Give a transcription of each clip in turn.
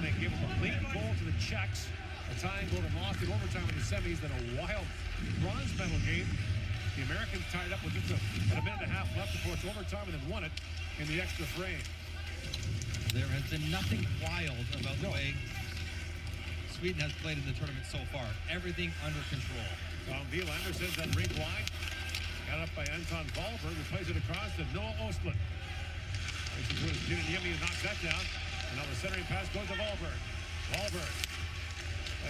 Finland gave them a late goal to the Czechs, a tying goal and lost in overtime in the semis, then a wild bronze medal game. The Americans tied up with just a minute and a half left before it's overtime and then won it in the extra frame. There has been nothing wild about the way Sweden has played in the tournament so far. Everything under control. Tom Wielander sends that rink wide. Got up by Anton Wahlberg, who plays it across to Noah Ostlund. This is where Jani Nyman knocks that down. And now the centering pass goes to Wahlberg. Wahlberg.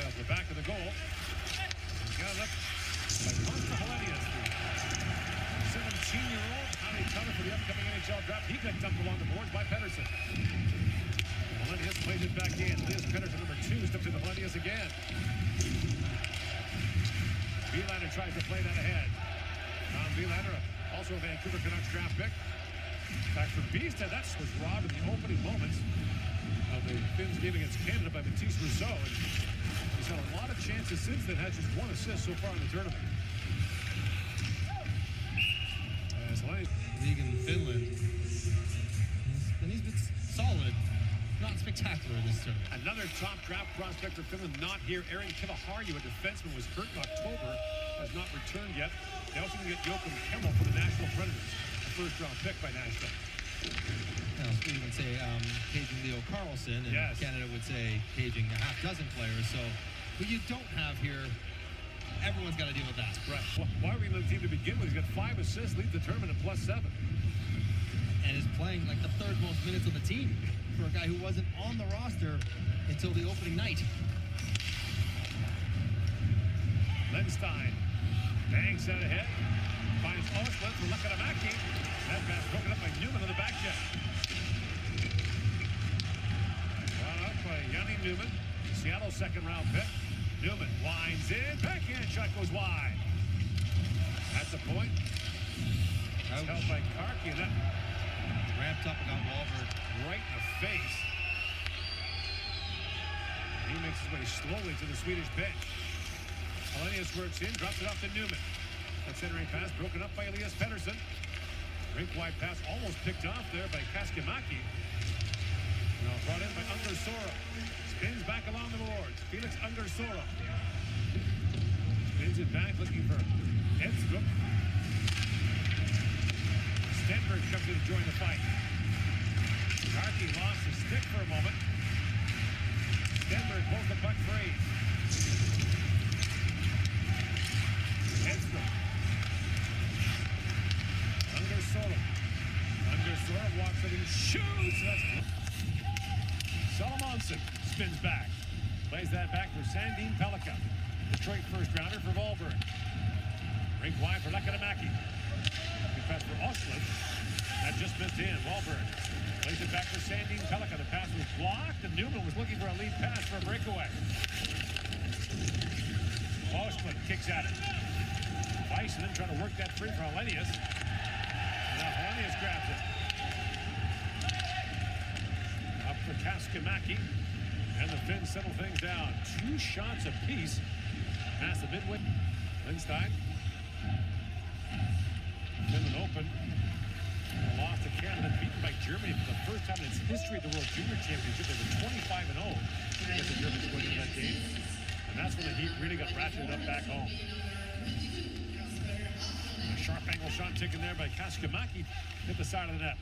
Off the back of the goal. Got it up by Monster Helenius, the 17-year-old. Highly touted for the upcoming NHL draft. He got dumped along the boards by Pettersson. Helenius plays it back in. Liz Pettersson, number 2, steps into Helenius again. Wielander tries to play that ahead. Tom Wielander, also a Vancouver Canucks draft pick. Back for Beastad. That was robbed in the opening moments of the Finns game against Canada by Matisse Rousseau. And he's had a lot of chances since then. Has just 1 assist so far in the tournament. League in Finland. And he's been solid. Not spectacular in this tournament. Another top draft prospect for Finland not here. Aaron Kiviharju, a defenseman, was hurt in October. Has not returned yet. They also can get Joakim Kemmel for the Nashville Predators. A first-round pick by Nashville. Now, Sweden would say caging Leo Carlson, and yes. Canada would say caging a half-dozen players. So, what you don't have here, everyone's got to deal with that. Right. Why are we in the team to begin with? He's got 5 assists, leads the tournament at +7. And is playing like the 3rd most minutes on the team for a guy who wasn't on the roster until the opening night. Lenstein bangs out ahead. Finds Ostlund for Lekamäki. That pass broken up by Nyman on the back check. Brought up by Jani Nyman. Seattle 2nd-round pick. Nyman winds in. Backhand shot goes wide. That's a point. It's held by Karki. And that ramped up and got Wahlberg right in the face. He makes his way slowly to the Swedish bench. Helenius works in, drops it off to Nyman. That centering pass broken up by Elias Pettersson. Rink-wide pass almost picked off there by Kaskimaki. Now brought in by Undersoro. Spins back along the boards. Felix Undersoro. Spins it back looking for Edstrup. Stenberg comes in to join the fight. Karki lost his stick for a moment. Stenberg pulls the puck free. Edstrup. Undersoro walks it and shoots. Solomonson spins back. Plays that back for Sandin Pellikka. Detroit first-rounder for Wahlberg. Rink wide for Lekamäki. Good pass for Ostlund. That just missed in. Wahlberg plays it back for Sandin Pellikka. The pass was blocked, and Nyman was looking for a lead pass for a breakaway. Ostlund kicks at it. Weissman trying to work that free for Helenius. Now Helenius grabs it. Up for Kaskimaki. And the Finns settle things down. 2 shots apiece past the midway. Lenstein. Finland open. And lost to Canada, beaten by Germany for the first time in its history of the World Junior Championship. They were 25-0 against the Germans going into that game. And that's when the Heat really got ratcheted up back home. A sharp angle shot taken there by Kaskimaki. Hit the side of the net.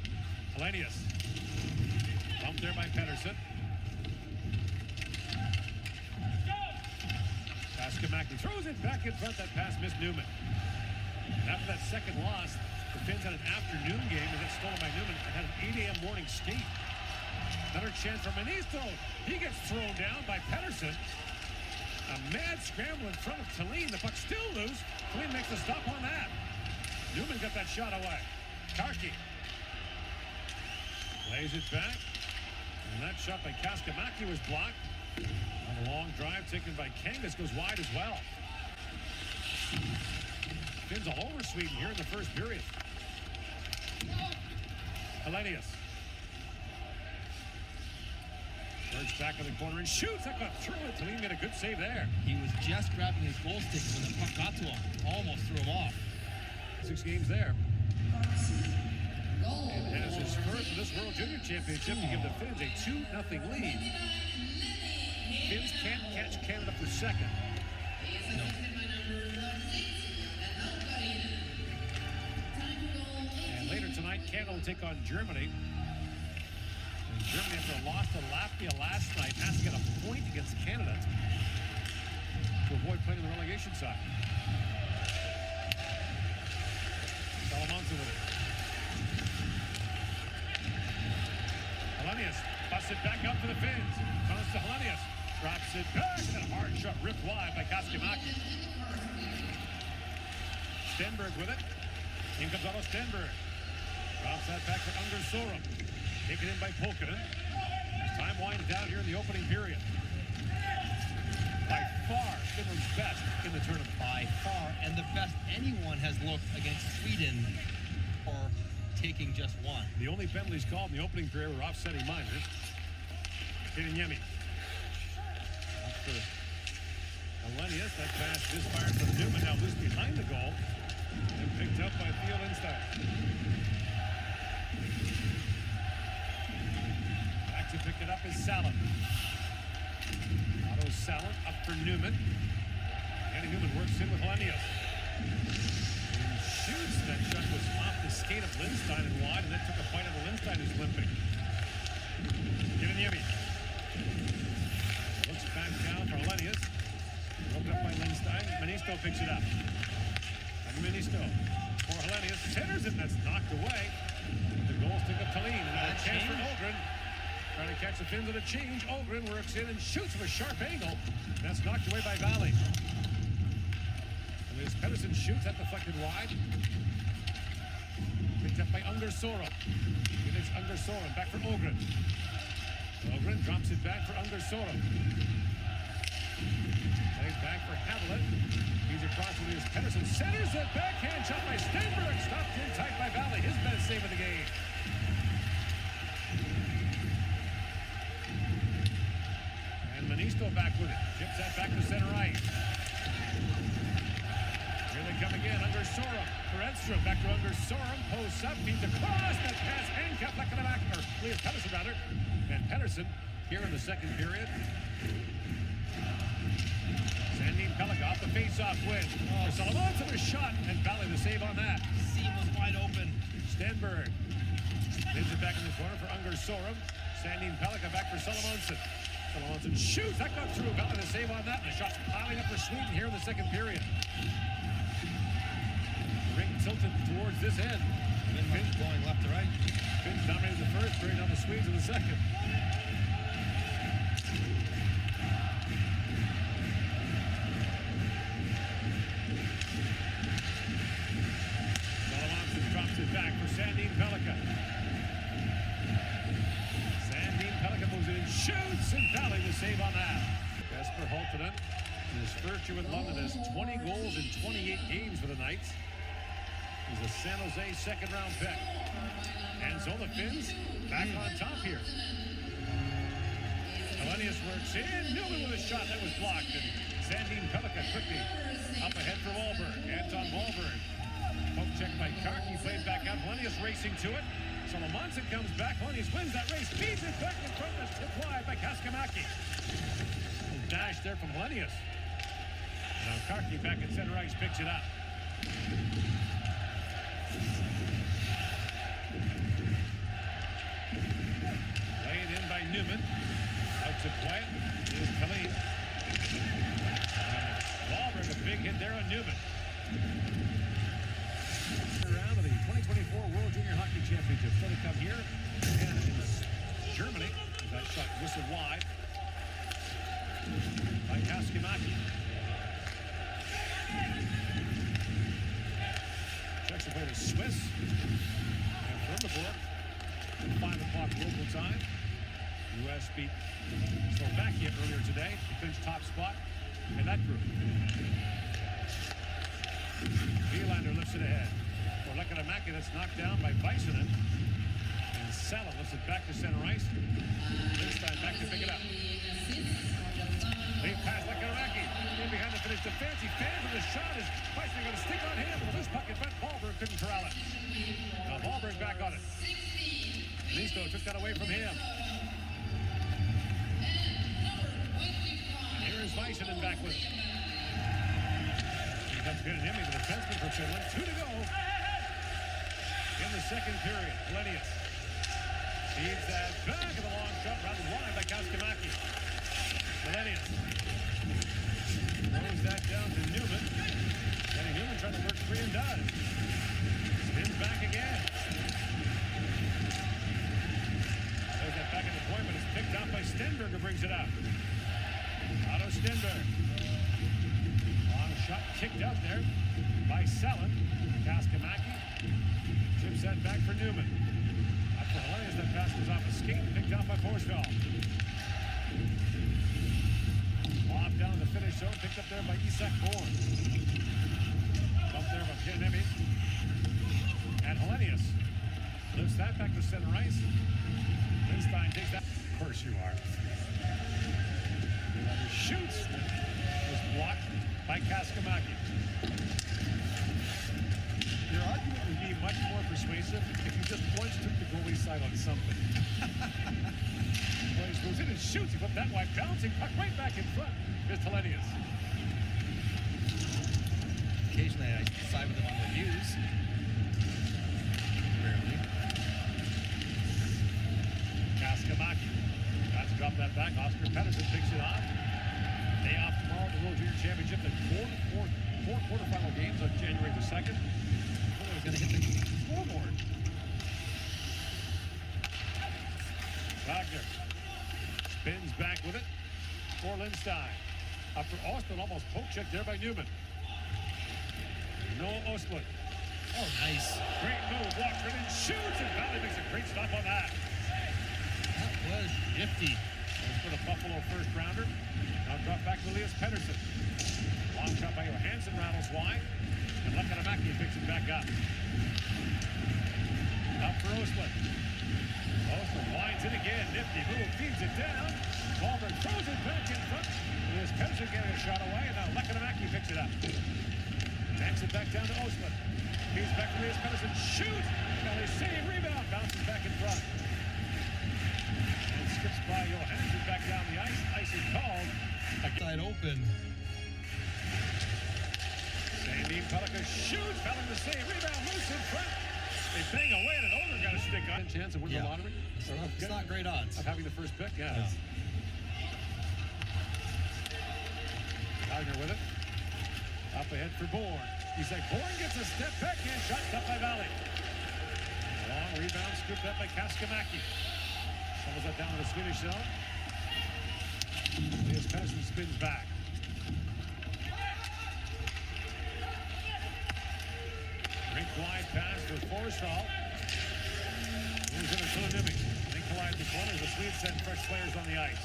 Helenius. Bumped there by Pettersson. Kaskimaki throws it back in front. That pass missed Nyman. And after that second loss, the Finns had an afternoon game and got stolen by Nyman and had an 8 a.m. morning skate. Another chance for Manisto. He gets thrown down by Pettersson. A mad scramble in front of Tallinn. The puck still loose. Tallinn makes a stop on that. Nyman got that shot away. Karki lays it back. And that shot by Kaskimaki was blocked. On a long drive taken by Kangas goes wide as well. Finns all over Sweden here in the first period. Helenius. Works back in the corner and shoots. That got through it. Tallinn made a good save there. He was just grabbing his goal stick when the puck got to him. Almost threw him off. 6 games there. And has his first first in this World Junior Championship to give the Finns a 2-0 lead. Finns can't catch Canada for second. No. And later tonight, Canada will take on Germany. And Germany, after a loss to Latvia last night, has to get a point against Canada to avoid playing on the relegation side. Salamanca with it. Helenius busts it back up for the Finns. Comes to Helenius. Drops it back. And a hard shot ripped wide by Kaskimaki. Stenberg with it. In comes Otto Stenberg. Drops that back for Unger Sorum. Taken in by Polkinen. Time winds down here in the opening period. By far, Finland's best in the tournament. By far, and the best anyone has looked against Sweden for taking just one. The only penalties called in the opening period were offsetting minors. Jani Nyman. Up for Helenius. That pass misfired from Newman. Now loose behind the goal. And picked up by Theo Lindstein. Back to pick it up is Salin. Otto Salin up for Newman. Jani Nyman works in with Helenius. And shoots. That shot was off the skate of Lindstein and wide, and then took a bite out of Lindstein, who's limping. Jani Nyman. Looks back down for Helenius. Broke up by Lindstein. Manisto picks it up. And Manisto for Helenius. Centers it, and that's knocked away. The goal stick of Tallinn. And now a chance for Holgren. Trying to catch the Finns with a change. Holgren works in and shoots from a sharp angle. That's knocked away by Valley. And as Pedersen shoots, that deflected wide. Picked up by Unger Sorum. It is Unger Sorum. Back for Holgren. Holgren drops it back for Unger Sorum. Plays back for Haviland. He's across with his Pedersen. Centers it. Backhand shot by Stenberg. Stopped in tight by Valley. His best save of the game. And Manisto back with it. Chips that back to center ice. Here they come again. Unger Sorum for Edstrom. Back to Unger Sorum. Posts up. Feeds across. That pass handcuffed back in the back. Or Elias Pettersson rather. And Pettersson here in the second period. Sandin Pellikka off the face-off win. For Salamanca, a shot, and Valley the save on that. Seam was wide open. Stenberg spins it back in the corner for Unger Sorum. Sandin Pellikka back for Salamanca. Salamanca shoots. That got through. Valley the save on that. And the shot's piling up for Sweden here in the second period. The ring tilted towards this end. Finns going left to right. Finns dominated the first, bringing down the Swedes in the second. Drops it back for Sandin Pellikka. Sandin Pellikka moves it and shoots, and Valley the save on that. Jesper Holttunen, in his first year with London, has 20 goals in 28 games for the Knights. He's a San Jose second-round pick. And so the Finns back on top here. Helenius works in. Newman with a shot that was blocked. And Sandin Pellikka quickly up ahead for Wahlberg. Anton Wahlberg. Poke check by Karki, played back out. Helenius racing to it. Salamanca comes back. Helenius wins that race. Feeds it back in front. That's tipped wide by Kaskimaki. Dash there from Helenius. Now Karki back at center ice picks it up. Laid in by Newman. Out to play it is Tallinn. Wahlberg, a big hit there on Newman. Round of the 2024 World Junior Hockey Championship. So they come here and it's Germany. That shot whistled wide by Kaskimaki. Checks the play to Swiss. And from the board, 5 o'clock local time. U.S. beat Slovakia earlier today to finish top spot in that group. Wielander lifts it ahead. For Lehtonen-Mäki, that's knocked down by Väisänen. And Salin lifts it back to center ice. Lindstein back to pick it up. Lead pass Lehtonen-Mäki. In behind the finish defense. He fans with a shot. Is Väisänen going to stick on him? With this puck in front, Wahlberg couldn't corral it. Now Wahlberg back on it. though, took that away from him. And here is Väisänen back with it. Here comes Jani Nyman, the defenseman for Finland. 2 to go in the second period. Helenius feeds that back of the long shot, rather wide by Kaskimaki. Helenius throws that down to Nyman. Jani Nyman trying to work free and does. Spins back again. There's that back at the point, but it's picked out by Stenberg, who brings it up. Otto Stenberg. Long shot kicked out there by Selin. Kaskimaki chips that back for Nyman. After Helenius, that pass goes off a skate, picked out by Forsvall. Off down the finish zone, picked up there by Isak Born. Up there by Jani Nyman. And Helenius lifts that back to center ice. Lindstein takes that. Of course you are. Shoots. Was blocked by Kaskimaki. Your argument would be much more persuasive if you just once took the goalie side on something. Well, he goes in and shoots. He put that wide bouncing puck right back in front. Here's Helenius. Occasionally I side with them on their views. Rarely. Kaskimaki. Tries to drop that back. Oscar Pettersson picks it off. Day off tomorrow at the World Junior Championship. The four quarterfinal games on January the 2nd. He's going to hit the scoreboard. Wagner spins back with it for Lindstein. Up for Ostlund, almost poke check there by Nyman. Noah Ostlund. Oh, nice. Great move, walks right in, shoots, and Valley makes a great stop on that. That was nifty. That's for the Buffalo first rounder. Now drop back to Elias Pettersson. Long shot by Johansson, rattles wide. And Lehtomäki picks it back up. Out for Ostlund. Ostlund winds it again. Nifty move, feeds it down. Wahlberg throws it back in front. Elias Pettersson getting a shot away. And now Lehtomäki picks it up. Tanks it back down to Ostlund. Feeds back to Elias Pettersson. Shoots. Now they save, rebound. Bounces back in front. And skips by Johansson back down the ice. Ice is called. Side open. Sandin Pellikka shoots. Felling the save. Rebound. Loose in front. They bang away and an owner got a stick on. Chance of winning the lottery. So it's not great odds. Of having the first pick. Yeah. Wagner with it. Up ahead for Bourne. He's like, Bourne gets a step back and shot up by Valley. Long rebound scooped up by Kaskimaki. Shovels that down to the Swedish zone. Elias Pettersson spins back. Rink wide pass with Forsvall. Moves in to Nyman. They collide the corners. The Swedes send fresh players on the ice.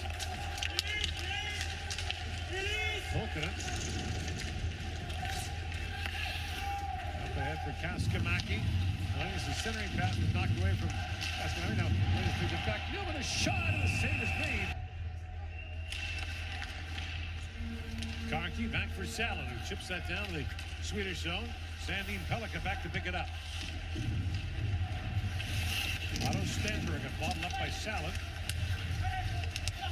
Volkinen. Up ahead for Kaskimaki. Helenius' centering pass was knocked away from Kaskimaki. Now Helenius picks it back. Nyman, a shot, and the save is made. Karki back for Salin, who chips that down to the Swedish zone. Sandin Pellikka back to pick it up. Otto Stenberg got bottled up by Salin.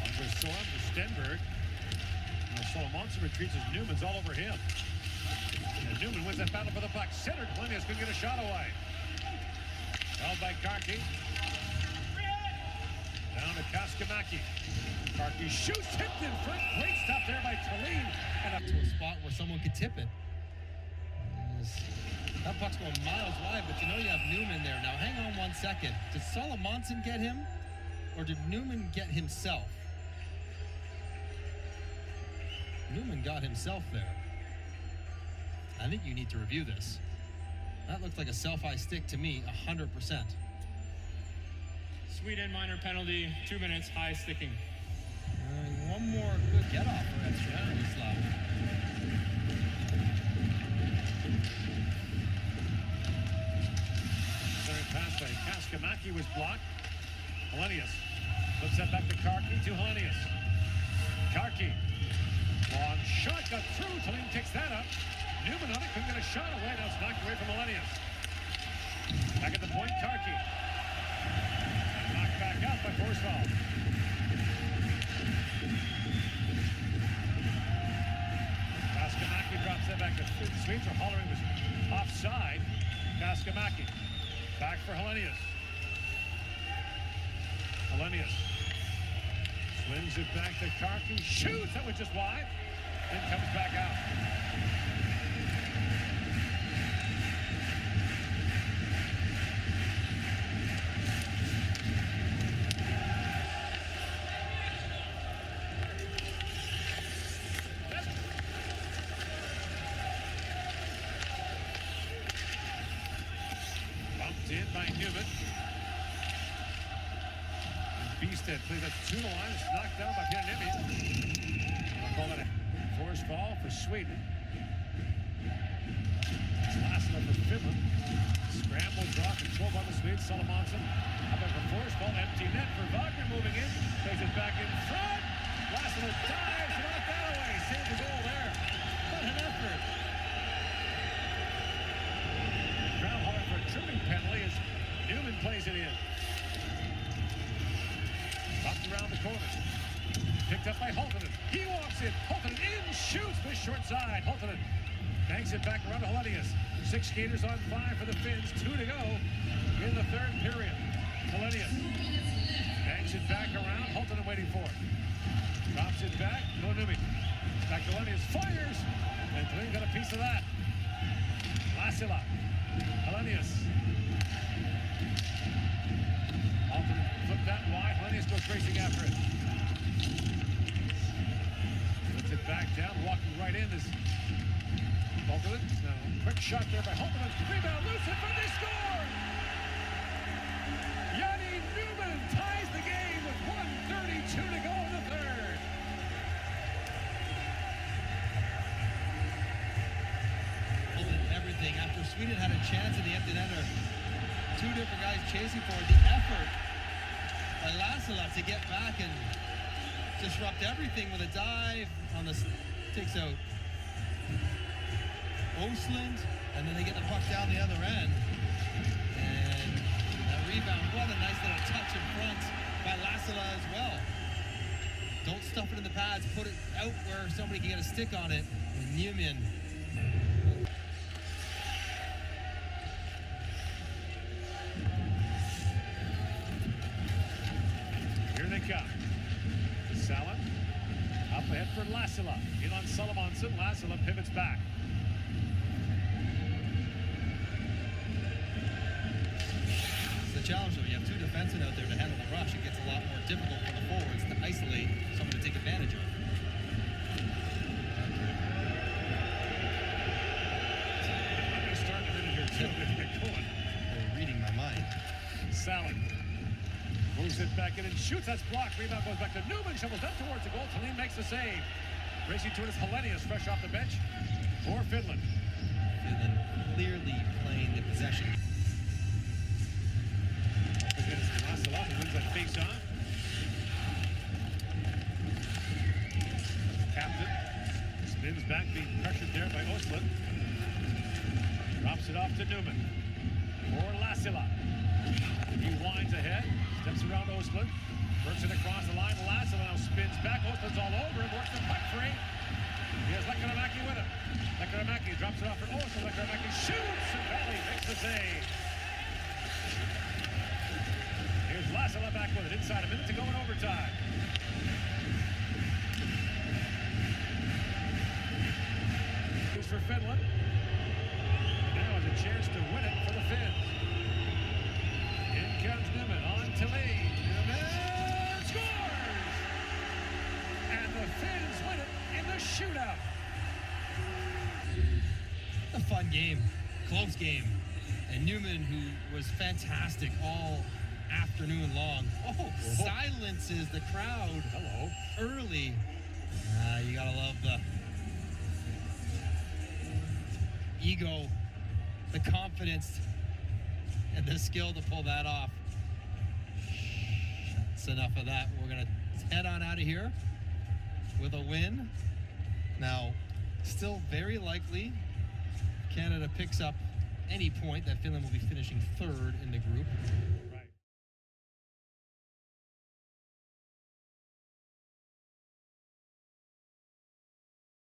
Under Storm to Stenberg. Now Solomonson retreats as Nyman's all over him. And Nyman wins that battle for the puck. Centered, Helenius couldn't get a shot away. Held by Karki. Down to Kaskimaki. Karki shoots, tipped in front. Great stop there by Tallinn. And up to a spot where someone could tip it. That puck's going miles wide, but you know you have Nyman there. Now hang on 1 second. Did Solomonson get him, or did Nyman get himself? Nyman got himself there. I think you need to review this. That looked like a self-eye stick to me, 100%. Sweden minor penalty, 2 minutes, high sticking. One more good get-off for extra penalty slot. Third pass by Kaskimaki was blocked. Helenius flips that back to Karki to Helenius. Karki. Long shot got through. Tallinn kicks that up. Nyman on it, couldn't get a shot away. Now it's knocked away from Helenius. Back at the point, Karki. Knocked first foul. Kaskamaki drops that back to Swedes are hollering was offside. Kaskamaki back for Helenius. Helenius swings it back to Kraken. Shoots! That was just wide. Then comes back out. Bumped in by Nyman. Beasted plays that to the line. It's knocked down by Jani Nyman. I'll call that a forced ball for Sweden. Last one for Finland. Scramble draw control by the Swedes. Salomonson. How about the forced ball? Empty net for Wagner moving in. Plays it back in front. Last one dives. Knocked that away. Saved the goal there. What an effort. Crowd hollering for a tripping penalty as Nyman plays it in. Popped around the corner. Picked up by Holtonen. He walks in. Holtonen in, shoots this short side. Holtonen banks it back around to Helenius. 6 skaters on 5 for the Finns. 2 to go in the third period. Helenius banks it back around. Holtonen waiting for it. Drops it back. No Nyman. Back to Helenius. Fires. And Glenn got a piece of that. Lassila. Helenius. Holtonen flipped that wide. Helenius goes racing after it. Puts it back down, walking right in. This Holtonen. No, quick shot there by Holtonen. Rebound, loose in front. They score! Jani Nyman ties the game with 1:32 to go in the third. Everything after Sweden had a chance at the empty netter. 2 different guys chasing for it. The effort by Lassila to get back and disrupt everything with a dive on the takes out Ostlund, and then they get the puck down the other end. And that rebound, what a nice little touch in front by Lassila as well. Don't stuff it in the pads, put it out where somebody can get a stick on it. And Nyman. Salin up ahead for Lassila. In on Salomonson. Lassila pivots back. It's the challenge though. You have 2 defensemen out there to handle the rush. It gets a lot more difficult for the forwards to isolate someone to take advantage of. I'm going to start in a minute here too. Get going. They're reading my mind. Salin moves it back in and shoots. That's blocked. Rebound goes back to Nyman. Shovels up towards the goal. Tallinn makes the save. Racing to it is Helenius, fresh off the bench for Finland. Finland clearly playing the possession. Up against Lassila, who wins that face-off. Captain spins back, being pressured there by Ostlund. Drops it off to Nyman for Lassila. He winds ahead, steps around Ostlund, works it across the line. Lassila now spins back. Ostlund's all over him, works the puck free. He has Lekamäki with him. Lekamäki drops it off for Ostlund. Lekamäki shoots, and Valley makes the save. Here's Lassila back with it. Inside a minute to go in overtime. Here's for Finland. Now has a chance to win it for the Finns. In comes Nyman on to lead. Nyman scores! And the Finns win it in the shootout. A fun game, close game. And Nyman, who was fantastic all afternoon long. Silences the crowd. Hello. Early. You gotta love the ego, the confidence, and the skill to pull that off. That's enough of that. We're gonna head on out of here with a win. Now, still very likely Canada picks up any point that Finland will be finishing 3rd in the group.